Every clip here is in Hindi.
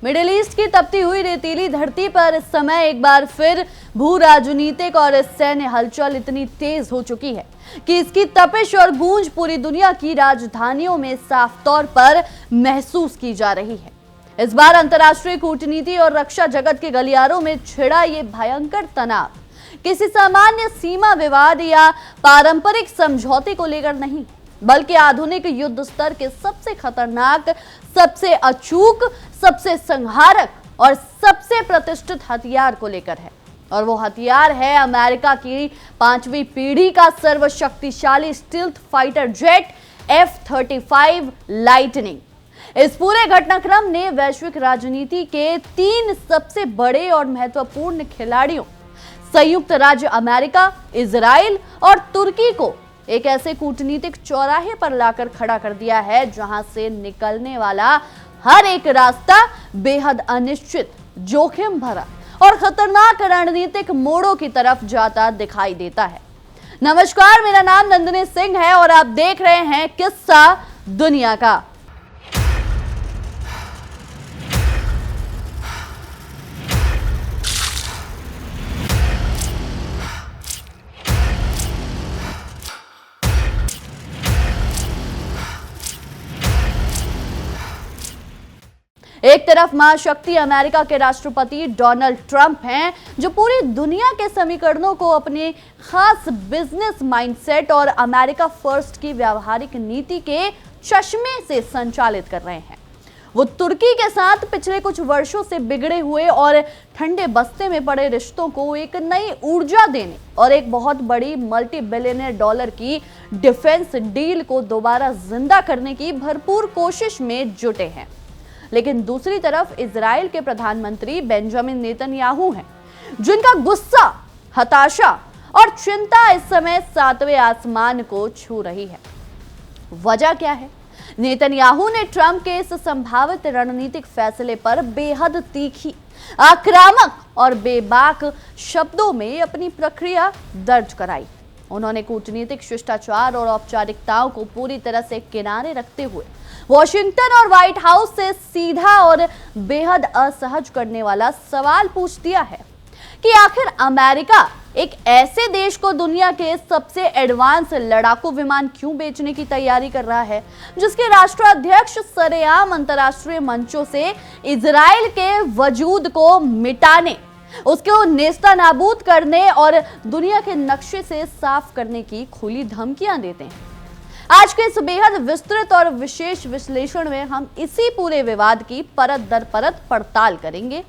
मिडिल ईस्ट की तपती हुई रेतीली धरती पर इस समय एक बार फिर भू राजनीतिक और सैन्य हलचल इतनी तेज हो चुकी है कि इसकी तपिश और गूंज पूरी दुनिया की राजधानियों में साफ तौर पर महसूस की जा रही है। इस बार अंतर्राष्ट्रीय कूटनीति और रक्षा जगत के गलियारों में छिड़ा ये भयंकर तनाव किसी सामान्य सीमा विवाद या पारंपरिक समझौते को लेकर नहीं, बल्कि आधुनिक युद्ध स्तर के सबसे खतरनाक, सबसे अचूक, सबसे संहारक और सबसे प्रतिष्ठित हथियार को लेकर है। और वो हथियार है अमेरिका की 5वीं पीढ़ी का सर्वशक्तिशाली stealth fighter jet F-35 Lightning. इस पूरे घटनाक्रम ने वैश्विक राजनीति के 3 सबसे बड़े और महत्वपूर्ण खिलाड़ियों संयुक्त राज्य अमेरिका, इजराइल और तुर्की को एक ऐसे कूटनीतिक चौराहे पर लाकर खड़ा कर दिया है जहां से निकलने वाला हर एक रास्ता बेहद अनिश्चित, जोखिम भरा और खतरनाक रणनीतिक मोड़ों की तरफ जाता दिखाई देता है। नमस्कार, मेरा नाम नंदिनी सिंह है और आप देख रहे हैं किस्सा दुनिया का। एक तरफ महाशक्ति अमेरिका के राष्ट्रपति डोनाल्ड ट्रंप हैं, जो पूरी दुनिया के समीकरणों को अपने खास बिजनेस माइंडसेट और अमेरिका फर्स्ट की व्यावहारिक नीति के चश्मे से संचालित कर रहे हैं। वो तुर्की के साथ पिछले कुछ वर्षों से बिगड़े हुए और ठंडे बस्ते में पड़े रिश्तों को एक नई ऊर्जा देने और एक बहुत बड़ी मल्टी बिलियनर डॉलर की डिफेंस डील को दोबारा जिंदा करने की भरपूर कोशिश में जुटे हैं। लेकिन दूसरी तरफ इजराइल के प्रधानमंत्री बेंजामिन नेतन्याहू हैं, जिनका गुस्सा, हताशा और चिंता इस समय 7वें आसमान को छू रही है। वजह क्या है? नेतन्याहू ने ट्रंप के इस संभावित रणनीतिक फैसले पर बेहद तीखी, आक्रामक और बेबाक शब्दों में अपनी प्रतिक्रिया दर्ज कराई। उन्होंने कूटनीतिक शिष्टाचार और औपचारिकताओं को पूरी तरह से किनारे रखते हुए वॉशिंगटन और व्हाइट हाउस से सीधा और बेहद असहज करने वाला सवाल पूछ दिया है कि आखिर अमेरिका एक ऐसे देश को दुनिया के सबसे एडवांस लड़ाकू विमान क्यों बेचने की तैयारी कर रहा है, जिसके राष्ट्राध्यक्ष सरेआम अंतर्राष्ट्रीय मंचों से इजराइल के वजूद को मिटाने, उसको नेस्तनाबूद करने और दुनिया के नक्शे से साफ करने की खुली धमकियां देते हैं। आज के इस बेहद विस्तृत और विशेष विश्लेषण में हम इसी पूरे विवाद की परत दर परत पड़ताल करेंगे।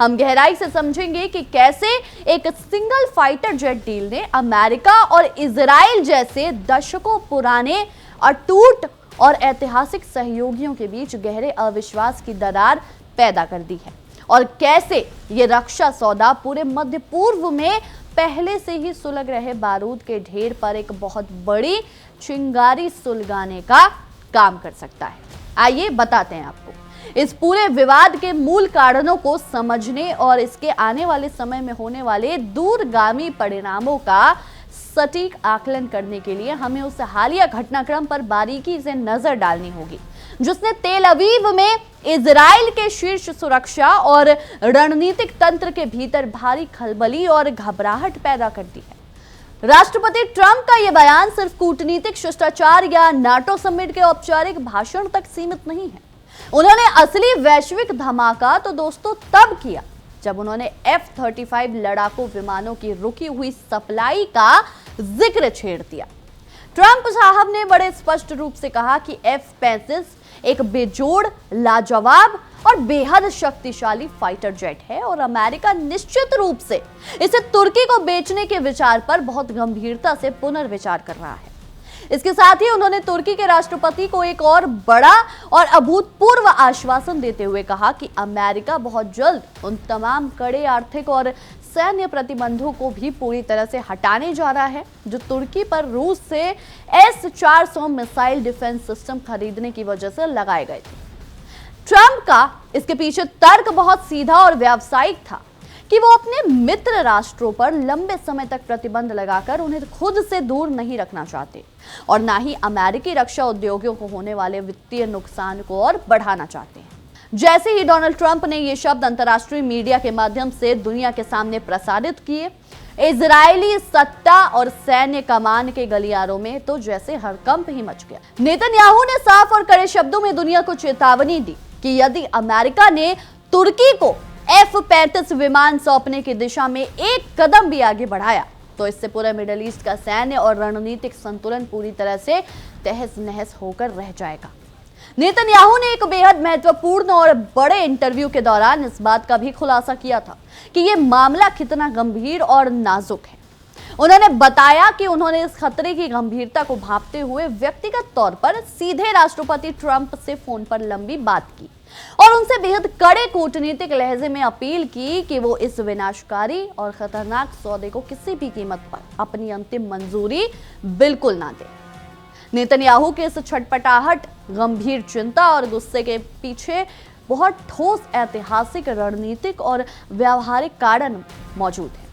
हम गहराई से समझेंगे कि कैसे एक सिंगल फाइटर जेट डील ने अमेरिका और इजराइल जैसे दशकों पुराने अटूट और ऐतिहासिक सहयोगियों के बीच गहरे अविश्वास की दरार पैदा कर दी है, और कैसे ये रक्षा सौदा पूरे मध्य पूर्व में पहले से ही सुलग रहे बारूद के ढेर पर एक बहुत बड़ी चिंगारी सुलगाने का काम कर सकता है। आइए बताते हैं आपको इस पूरे विवाद के मूल कारणों को समझने और इसके आने वाले समय में होने वाले दूरगामी परिणामों का सटीक आकलन करने के लिए हमें उस हालिया घटनाक्रम पर बारीकी से नजर डालनी होगी, जिसने तेल अवीव में इजराइल के शीर्ष सुरक्षा और रणनीतिक तंत्र के भीतर भारी खलबली और घबराहट पैदा कर दी है। राष्ट्रपति ट्रंप का यह बयान सिर्फ कूटनीतिक शिष्टाचार या नाटो समिट के औपचारिक भाषण तक सीमित नहीं है। उन्होंने असली वैश्विक धमाका तो दोस्तों तब किया जब उन्होंने F-35 लड़ाकू विमानों की रुकी हुई सप्लाई का जिक्र छेड़ दिया। ट्रंप साहब ने बड़े स्पष्ट रूप से कहा कि F-35 एक बेजोड़, लाजवाब और बेहद शक्तिशाली फाइटर जेट है और अमेरिका निश्चित रूप से इसे तुर्की को बेचने के विचार पर बहुत गंभीरता से पुनर्विचार कर रहा है। इसके साथ ही उन्होंने तुर्की के राष्ट्रपति को एक और बड़ा और अभूतपूर्व आश्वासन देते हुए कहा कि अमेरिका बहुत जल्द उन तमाम कड़े आर्थिक और सैन्य प्रतिबंधों को भी पूरी तरह से हटाने जा रहा है जो तुर्की पर रूस से S-400 मिसाइल डिफेंस सिस्टम खरीदने की वजह से लगाए गए थे। ट्रंप का इसके पीछे तर्क बहुत सीधा और व्यावसायिक था कि वो अपने मित्र राष्ट्रों पर लंबे समय तक प्रतिबंध लगाकर उन्हें खुद से दूर नहीं रखना चाहते और ना ही अमेरिकी रक्षा उद्योगों को होने वाले वित्तीय नुकसान को और बढ़ाना चाहते हैं। जैसे ही डोनाल्ड ट्रंप ने ये शब्द अंतर्राष्ट्रीय मीडिया के माध्यम से दुनिया के सामने प्रसारित किए, इजरायली सत्ता और सैन्य कमान के गलियारों में तो जैसे हड़कंप ही मच गया। नेतन्याहू ने साफ और कड़े शब्दों में दुनिया को चेतावनी दी कि यदि अमेरिका ने तुर्की को F-35 विमान सौंपने की दिशा में एक कदम भी आगे बढ़ाया तो इससे पूरे मिडिल ईस्ट का सैन्य और रणनीतिक संतुलन पूरी तरह से तहस नहस होकर रह जाएगा। नेतन्याहू ने एक बेहद महत्वपूर्ण और बड़े इंटरव्यू के दौरान इस बात का भी खुलासा किया था कि यह मामला कितना गंभीर और नाजुक है। उन्होंने बताया कि उन्होंने इस खतरे की गंभीरता को भांपते हुए व्यक्तिगत तौर पर सीधे राष्ट्रपति ट्रंप से फोन पर लंबी बात की और उनसे बेहद कड़े कूटनीतिक लहजे में अपील की कि वो इस विनाशकारी और खतरनाक सौदे को किसी भी कीमत पर अपनी अंतिम मंजूरी बिल्कुल ना दे। नेतन्याहू के इस छटपटाहट, गंभीर चिंता और गुस्से के पीछे बहुत ठोस ऐतिहासिक, रणनीतिक और व्यावहारिक कारण मौजूद है।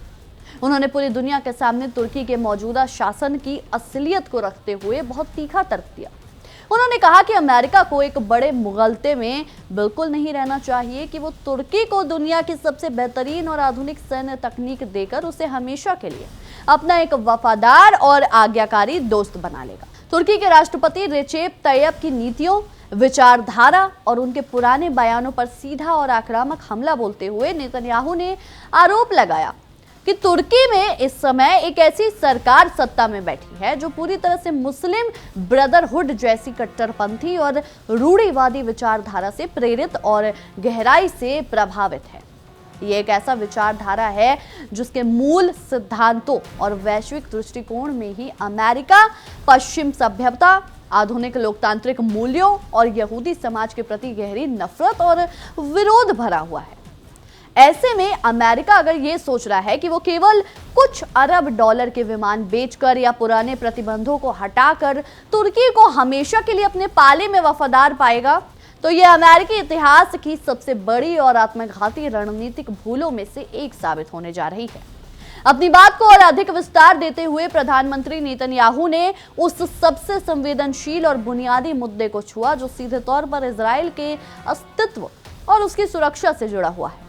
उन्होंने पूरी दुनिया के सामने तुर्की के मौजूदा शासन की असलियत को रखते हुए बहुत तीखा तर्क दिया। उन्होंने कहा कि अमेरिका को एक बड़े मुगलते में बिल्कुल नहीं रहना चाहिए कि वो तुर्की को दुनिया की सबसे बेहतरीन और आधुनिक सैन्य तकनीक देकर उसे हमेशा के लिए अपना एक वफादार और आज्ञाकारी दोस्त बना लेगा। तुर्की के राष्ट्रपति रेचेप तैयब की नीतियों, विचारधारा और उनके पुराने बयानों पर सीधा और आक्रामक हमला बोलते हुए नेतन्याहू ने आरोप लगाया कि तुर्की में इस समय एक ऐसी सरकार सत्ता में बैठी है जो पूरी तरह से मुस्लिम ब्रदरहुड जैसी कट्टरपंथी और रूढ़िवादी विचारधारा से प्रेरित और गहराई से प्रभावित है। ये एक ऐसा विचारधारा है जिसके मूल सिद्धांतों और वैश्विक दृष्टिकोण में ही अमेरिका, पश्चिम सभ्यता, आधुनिक लोकतांत्रिक मूल्यों और यहूदी समाज के प्रति गहरी नफरत और विरोध भरा हुआ है। ऐसे में अमेरिका अगर ये सोच रहा है कि वो केवल कुछ अरब डॉलर के विमान बेचकर या पुराने प्रतिबंधों को हटाकर तुर्की को हमेशा के लिए अपने पाले में वफादार पाएगा, तो ये अमेरिकी इतिहास की सबसे बड़ी और आत्मघाती रणनीतिक भूलों में से एक साबित होने जा रही है। अपनी बात को और अधिक विस्तार देते हुए प्रधानमंत्री नेतन्याहू ने उस सबसे संवेदनशील और बुनियादी मुद्दे को छुआ जो सीधे तौर पर इजराइल के अस्तित्व और उसकी सुरक्षा से जुड़ा हुआ है।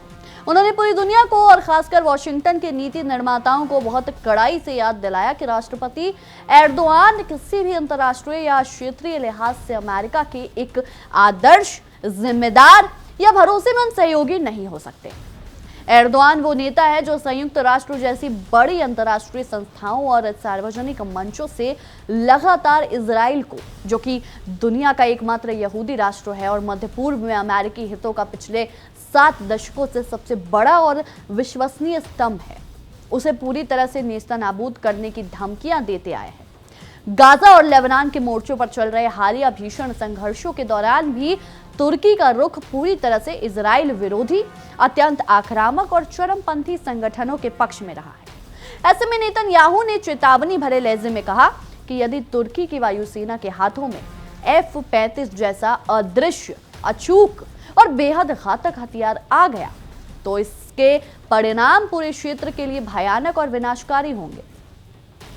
उन्होंने पूरी दुनिया को और खासकर वॉशिंगटन के नीति निर्माताओं को बहुत कड़ाई से याद दिलाया कि राष्ट्रपति एर्दोआन किसी भी अंतर्राष्ट्रीय या क्षेत्रीय लिहाज से अमेरिका के एक आदर्श, जिम्मेदार या भरोसेमंद सहयोगी नहीं हो सकते। एर्दोआन वो नेता है जो संयुक्त राष्ट्र जैसी बड़ी अंतर्राष्ट्रीय संस्थाओं और सार्वजनिक मंचों से लगातार इजराइल को, जो कि दुनिया का एकमात्र यहूदी राष्ट्र है और मध्य पूर्व में अमेरिकी हितों का पिछले 7 दशकों से सबसे बड़ा और विश्वसनीय स्तंभ है, उसे पूरी तरह से नेस्तनाबूद करने की धमकियां देते आए हैं। गाजा और लेबनान के मोर्चों पर चल रहे हालिया भीषण संघर्षों के दौरान भी तुर्की का रुख पूरी तरह से इजराइल विरोधी, अत्यंत आक्रामक और चरमपंथी संगठनों के पक्ष में रहा है। ऐसे में नेतन्याहू ने चेतावनी भरे लहजे में कहा कि यदि तुर्की की वायुसेना के हाथों में F-35 जैसा अदृश्य, अचूक और बेहद घातक हथियार आ गया तो इसके परिणाम पूरे क्षेत्र के लिए भयानक और विनाशकारी होंगे।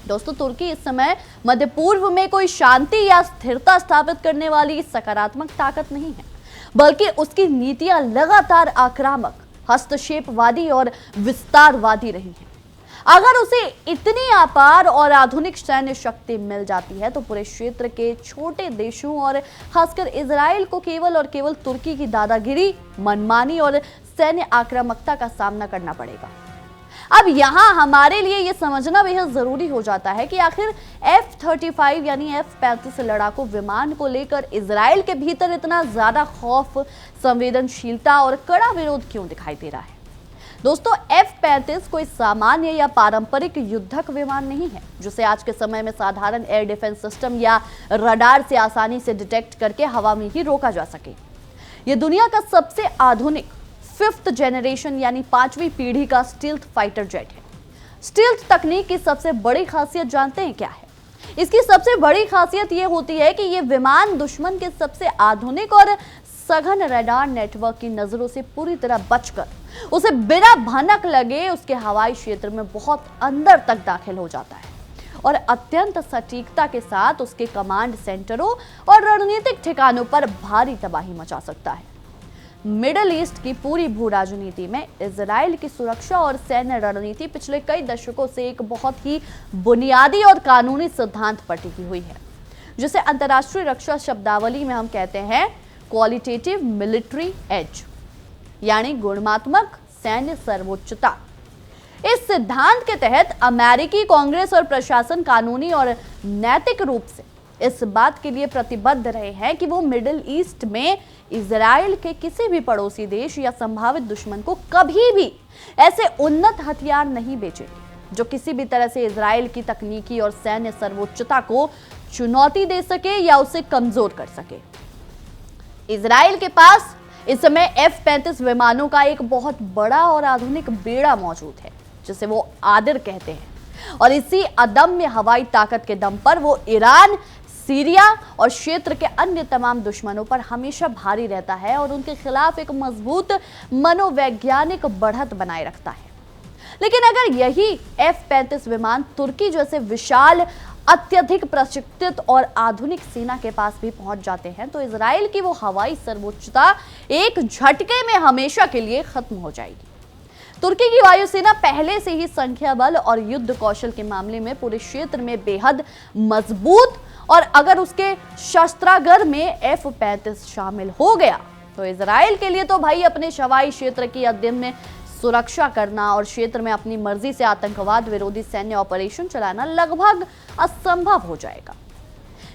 दोस्तों, तुर्की इस समय मध्य पूर्व में कोई शांति या स्थिरता स्थापित करने वाली सकारात्मक ताकत नहीं है, बल्कि उसकी नीतियां लगातार आक्रामक, हस्तक्षेपवादी और विस्तारवादी रही हैं। अगर उसे इतनी अपार और आधुनिक सैन्य शक्ति मिल जाती है तो पूरे क्षेत्र के छोटे देशों और खासकर इजराइल को केवल और केवल तुर्की की दादागिरी, मनमानी और सैन्य आक्रामकता का सामना करना पड़ेगा। अब यहाँ हमारे लिए यह समझना बेहद जरूरी हो जाता है कि आखिर F-35 यानी F-35 लड़ाकू विमान को लेकर इजराइल के भीतर इतना ज्यादा खौफ, संवेदनशीलता और कड़ा विरोध क्यों दिखाई दे रहा है। दोस्तों, F-35 कोई सामान्य या पारंपरिक युद्धक विमान नहीं है जिसे आज के समय में साधारण एयर डिफेंस सिस्टम या रडार से आसानी से डिटेक्ट करके हवा में ही रोका जा सके। यह दुनिया का सबसे आधुनिक 5th जनरेशन यानी 5वीं पीढ़ी का स्टील्थ फाइटर जेट है। स्टील्थ तकनीक की सबसे बड़ी खासियत जानते हैं क्या है? इसकी सबसे बड़ी खासियत यह होती है कि यह विमान दुश्मन के सबसे आधुनिक और सघन रडार नेटवर्क की नजरों से पूरी तरह बचकर उसे बिना भनक लगे उसके हवाई क्षेत्र में बहुत अंदर तक दाखिल हो जाता है और अत्यंत सटीकता के साथ उसके कमांड सेंटरों और रणनीतिक ठिकानों पर भारी तबाही मचा सकता है। मिडिल ईस्ट की पूरी भू राजनीति में इजराइल की सुरक्षा और सैन्य रणनीति पिछले कई दशकों से एक बहुत ही बुनियादी और कानूनी सिद्धांत पर टिकी हुई है, जिसे अंतर्राष्ट्रीय रक्षा शब्दावली में हम कहते हैं क्वालिटेटिव मिलिट्री एज, यानी गुणात्मक सैन्य सर्वोच्चता। इस सिद्धांत के तहत अमेरिकी कांग्रेस और प्रशासन कानूनी और नैतिक रूप से इस बात के लिए प्रतिबद्ध रहे हैं कि वो मिडिल ईस्ट में इजराइल के किसी भी पड़ोसी देश या संभावित दुश्मन को कभी भी ऐसे उन्नत हथियार नहीं बेचेंगे जो किसी भी तरह से इजराइल की तकनीकी और सैन्य सर्वोच्चता को चुनौती दे सके या उसे कमजोर कर सके। इजराइल के पास इस समय F-35 विमानों का एक बहुत बड़ा और आधुनिक बेड़ा मौजूद है, जिसे वो आदिर कहते हैं, और इसी अदम्य हवाई ताकत के दम पर वो ईरान, सीरिया और क्षेत्र के अन्य तमाम दुश्मनों पर हमेशा भारी रहता है और उनके खिलाफ एक मजबूत मनोवैज्ञानिक बढ़त बनाए रखता है। लेकिन अगर यही F-35 विमान तुर्की जैसे विशाल, अत्यधिक प्रशिक्षित और आधुनिक सेना के पास भी पहुंच जाते हैं तो इजराइल की वो हवाई सर्वोच्चता एक झटके में हमेशा के लिए खत्म हो जाएगी। तुर्की की वायुसेना पहले से ही संख्या बल और युद्ध कौशल के मामले में पूरे क्षेत्र में बेहद मजबूत, और अगर उसके शस्त्रागार में F-35 शामिल हो गया तो इजराइल के लिए तो भाई अपने हवाई क्षेत्र की अदम्य सुरक्षा करना और क्षेत्र में अपनी मर्जी से आतंकवाद विरोधी सैन्य ऑपरेशन चलाना लगभग असंभव हो जाएगा।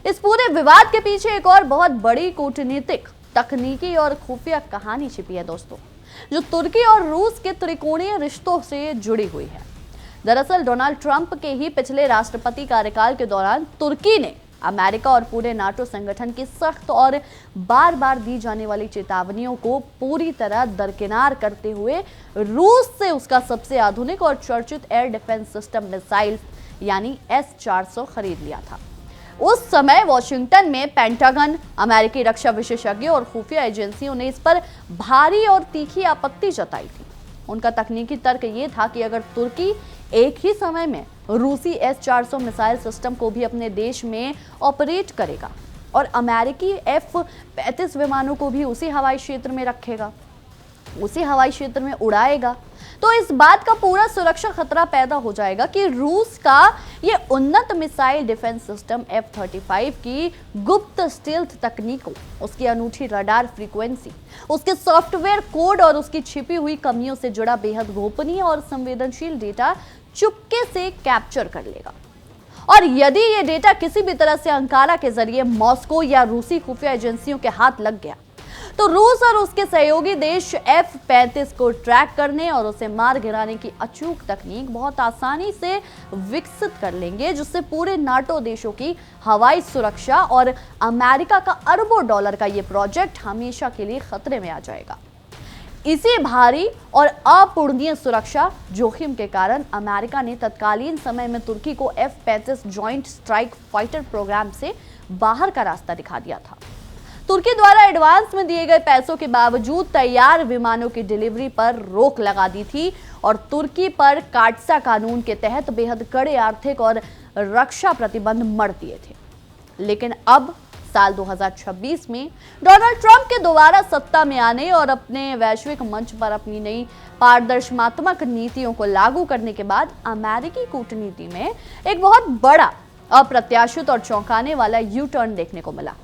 इस पूरे विवाद के पीछे एक और बहुत बड़ी कूटनीतिक, तकनीकी और खुफिया कहानी छिपी है दोस्तों, जो तुर्की और रूस के त्रिकोणीय रिश्तों से जुड़ी हुई है। दरअसल डोनाल्ड ट्रंप के ही पिछले राष्ट्रपति कार्यकाल के दौरान तुर्की ने अमेरिका और पूरे नाटो संगठन की सख्त और बार बार दी जाने वाली चेतावनियों को पूरी तरह दरकिनार करते हुए रूस से उसका सबसे आधुनिक और चर्चित एयर डिफेंस सिस्टम मिसाइल यानी S-400 खरीद लिया था। उस समय वॉशिंगटन में पेंटागन, अमेरिकी रक्षा विशेषज्ञों और खुफिया एजेंसियों ने इस पर भारी और तीखी आपत्ति जताई थी। उनका तकनीकी तर्क ये था कि अगर तुर्की एक ही समय में रूसी S-400 मिसाइल सिस्टम को भी अपने देश में ऑपरेट करेगा और अमेरिकी F-35 विमानों को भी उसी हवाई क्षेत्र में रखेगा, उसी हवाई क्षेत्र में उड़ाएगा, तो इस बात का पूरा सुरक्षा खतरा पैदा हो जाएगा कि रूस का ये उन्नत मिसाइल डिफेंस सिस्टम F-35 की गुप्त स्टील्थ तकनीकों, उसकी अनूठी रडार फ्रीक्वेंसी, उसके सॉफ्टवेयर कोड और उसकी छिपी हुई कमियों से जुड़ा बेहद गोपनीय और संवेदनशील डेटा चुपके से कैप्चर कर लेगा। और यदि ये डेटा किसी भी तरह से अंकारा के जरिए मॉस्को या रूसी खुफिया एजेंसियों के हाथ लग गया तो रूस और उसके सहयोगी देश F-35 को ट्रैक करने और उसे मार गिराने की अचूक तकनीक बहुत आसानी से विकसित कर लेंगे, जिससे पूरे नाटो देशों की हवाई सुरक्षा और अमेरिका का अरबों डॉलर का ये प्रोजेक्ट हमेशा के लिए खतरे में आ जाएगा। इसी भारी और अपूरणीय सुरक्षा जोखिम के कारण अमेरिका ने तत्कालीन समय में तुर्की को F-35 joint strike fighter programme से बाहर का रास्ता दिखा दिया था। तुर्की द्वारा एडवांस में दिए गए पैसों के बावजूद तैयार विमानों की डिलीवरी पर रोक लगा दी थी और तुर्की पर काटसा कानून के तहत बेहद कड़े आर्थिक और रक्षा प्रतिबंध मढ़ दिए थे। लेकिन अब साल 2026 में डोनाल्ड ट्रंप के दोबारा सत्ता में आने और अपने वैश्विक मंच पर अपनी नई पारदर्शनात्मक नीतियों को लागू करने के बाद अमेरिकी कूटनीति में एक बहुत बड़ा, अप्रत्याशित और चौंकाने वाला यू टर्न देखने को मिला।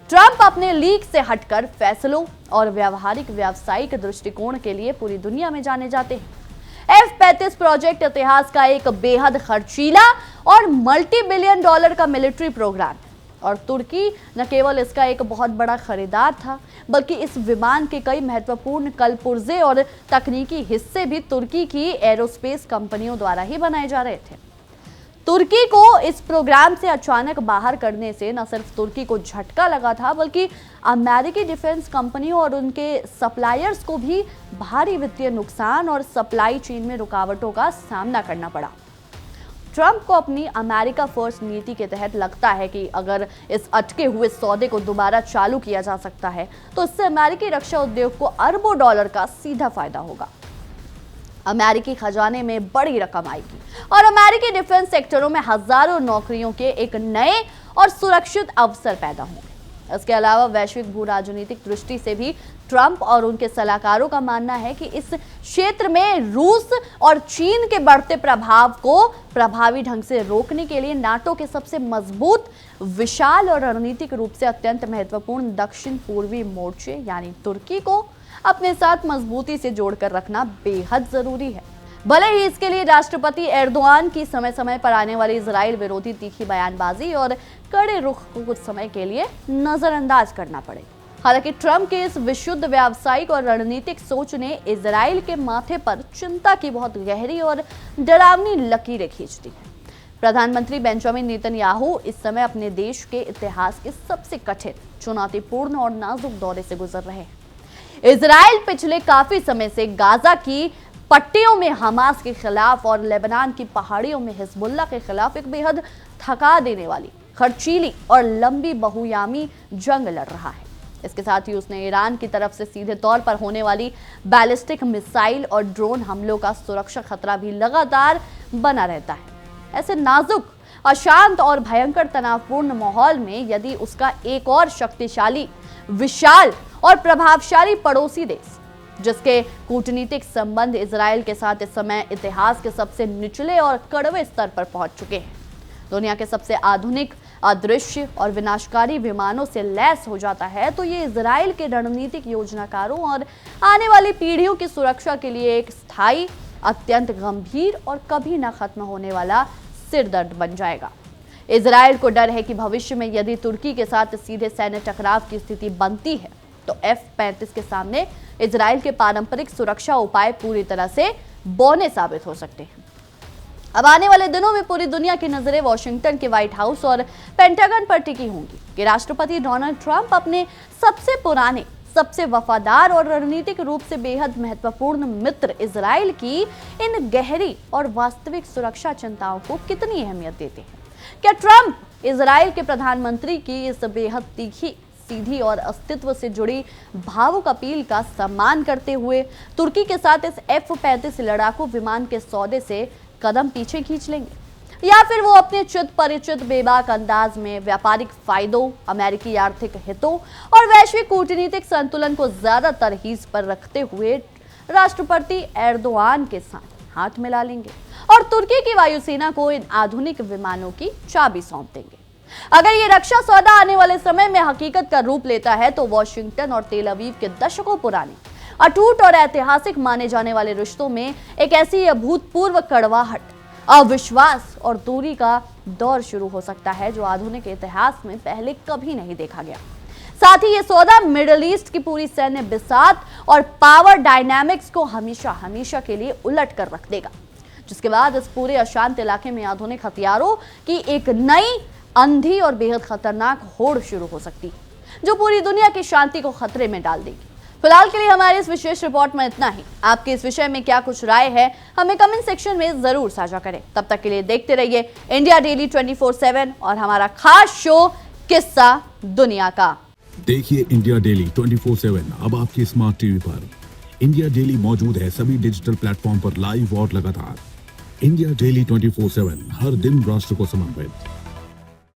ट्रंप अपने लीक से हटकर फैसलों और व्यावहारिक व्यावसायिक दृष्टिकोण के लिए पूरी दुनिया में जाने जाते हैं। F-35 प्रोजेक्ट इतिहास का एक बेहद खर्चीला और मल्टी बिलियन डॉलर का मिलिट्री प्रोग्राम, और तुर्की न केवल इसका एक बहुत बड़ा खरीदार था बल्कि इस विमान के कई महत्वपूर्ण कलपुर्जे और तकनीकी हिस्से भी तुर्की की एरोस्पेस कंपनियों द्वारा ही बनाए जा रहे थे। तुर्की को इस प्रोग्राम से अचानक बाहर करने से न सिर्फ तुर्की को झटका लगा था बल्कि अमेरिकी डिफेंस कंपनियों और उनके सप्लायर्स को भी भारी वित्तीय नुकसान और सप्लाई चेन में रुकावटों का सामना करना पड़ा। ट्रंप को अपनी अमेरिका फर्स्ट नीति के तहत लगता है कि अगर इस अटके हुए सौदे को दोबारा चालू किया जा सकता है तो इससे अमेरिकी रक्षा उद्योग को अरबों डॉलर का सीधा फायदा होगा। अमेरिकी खजाने में बड़ी रकम आएगी और अमेरिकी डिफेंस सेक्टरों में हजारों नौकरियों के एक नए और सुरक्षित अवसर पैदा होंगे। इसके अलावा वैश्विक भू राजनीतिक दृष्टि से भी ट्रंप और उनके सलाहकारों का मानना है कि इस क्षेत्र में रूस और चीन के बढ़ते प्रभाव को प्रभावी ढंग से रोकने के लिए नाटो के सबसे मजबूत, विशाल और रणनीतिक रूप से अत्यंत महत्वपूर्ण दक्षिण पूर्वी मोर्चे यानी तुर्की को अपने साथ मजबूती से जोड़कर रखना बेहद जरूरी है। भले ही इसके लिए राष्ट्रपति एर्दोआन की समय समय पर आने वाली इजराइल विरोधी तीखी बयानबाजी और कड़े रुख को कुछ समय के लिए नजरअंदाज करना पड़े। हालांकि ट्रंप के इस विशुद्ध व्यावसायिक और रणनीतिक सोच ने इजराइल के माथे पर चिंता की बहुत गहरी और डरावनी लकीरें खींच दी है। प्रधानमंत्री बेंजामिन नेतन्याहू इस समय अपने देश के इतिहास के सबसे कठिन, चुनौतीपूर्ण और नाजुक दौरे से गुजर रहे हैं। इजराइल पिछले काफी समय से गाजा की पट्टियों में हमास के खिलाफ और लेबनान की पहाड़ियों में हिजबुल्लाह के खिलाफ एक बेहद थका देने वाली, खर्चीली और लंबी बहुयामी जंग लड़ रहा है। इसके साथ ही उसने ईरान की तरफ से सीधे तौर पर होने वाली बैलिस्टिक मिसाइल और ड्रोन हमलों का सुरक्षा खतरा भी लगातार बना रहता है। ऐसे नाजुक, अशांत और भयंकर तनावपूर्ण माहौल में यदि उसका एक और शक्तिशाली, विशाल और प्रभावशाली पड़ोसी देश, जिसके कूटनीतिक संबंध इजराइल के साथ इस समय इतिहास के सबसे निचले और कड़वे स्तर पर पहुंच चुके हैं, दुनिया के सबसे आधुनिक, अदृश्य और विनाशकारी विमानों से लैस हो जाता है, तो ये इजराइल के रणनीतिक योजनाकारों और आने वाली पीढ़ियों की सुरक्षा के लिए एक स्थायी, अत्यंत गंभीर और कभी ना खत्म होने वाला सिरदर्द बन जाएगा। इजराइल को डर है कि भविष्य में यदि तुर्की के साथ सीधे सैन्य टकराव की स्थिति बनती है तो F-35 के सामने इजराइल के पारंपरिक सुरक्षा उपाय पूरी तरह से बौने साबित हो सकते हैं। अब आने वाले दिनों में पूरी दुनिया की नजरें वॉशिंगटन के व्हाइट हाउस और पेंटागन पर टिकी होंगी कि राष्ट्रपति डोनाल्ड ट्रंप अपने सबसे पुराने, सबसे वफादार और रणनीतिक रूप से बेहद महत्वपूर्ण मित्र इजराइल की इन गहरी और वास्तविक सुरक्षा चिंताओं को कितनी अहमियत देते हैं। क्या ट्रंप इजराइल के प्रधानमंत्री की इस बेहद तीखी, सीधी और अस्तित्व से जुड़ी भावुक अपील का सम्मान करते हुए तुर्की के साथ इस F-35 लड़ाकू विमान के सौदे से कदम पीछे खींच लेंगे, या फिर वो अपने चित परिचित बेबाक अंदाज में व्यापारिक फायदों, अमेरिकी आर्थिक हितों और वैश्विक कूटनीतिक संतुलन को ज्यादा तरहीज पर रखते हुए राष्ट्रपति एर्दोआन के साथ हाथ मिला लेंगे और तुर्की की वायुसेना को इन आधुनिक विमानों की चाबी सौंप देंगे। अगर ये रक्षा सौदा आने वाले समय में हकीकत का रूप लेता है तो वॉशिंगटन और तेल अवीव के दशकों पुराने, अटूट और ऐतिहासिक माने जाने वाले रिश्तों में एक ऐसी अभूतपूर्व कड़वाहट, अविश्वास और दूरी का दौर शुरू हो सकता है जो आधुनिक इतिहास में पहले कभी नहीं देखा गया। साथ ही ये सौदा मिडिल ईस्ट की पूरी सैन्य बिसात और पावर डायनामिक्स को हमेशा हमेशा के लिए उलट कर रख देगा, जिसके बाद इस पूरे अशांत इलाके में आधुनिक हथियारों की एक नई, अंधी और बेहद खतरनाक होड़ शुरू हो सकती है जो पूरी दुनिया की शांति को खतरे में डाल देगी। फिलहाल के लिए हमारी इस विशेष रिपोर्ट में इतना ही। आपकी इस विषय में क्या कुछ राय है हमें कमेंट सेक्शन में जरूर साझा करें। तब तक के लिए देखते रहिए इंडिया डेली 24/7 और हमारा खास शो किस्सा दुनिया का। देखिए इंडिया डेली 24/7 अब आपकी स्मार्ट टीवी पर। इंडिया डेली मौजूद है सभी डिजिटल प्लेटफॉर्म पर लाइव और लगातार। इंडिया डेली 24/7 हर दिन राष्ट्र को समर्पित।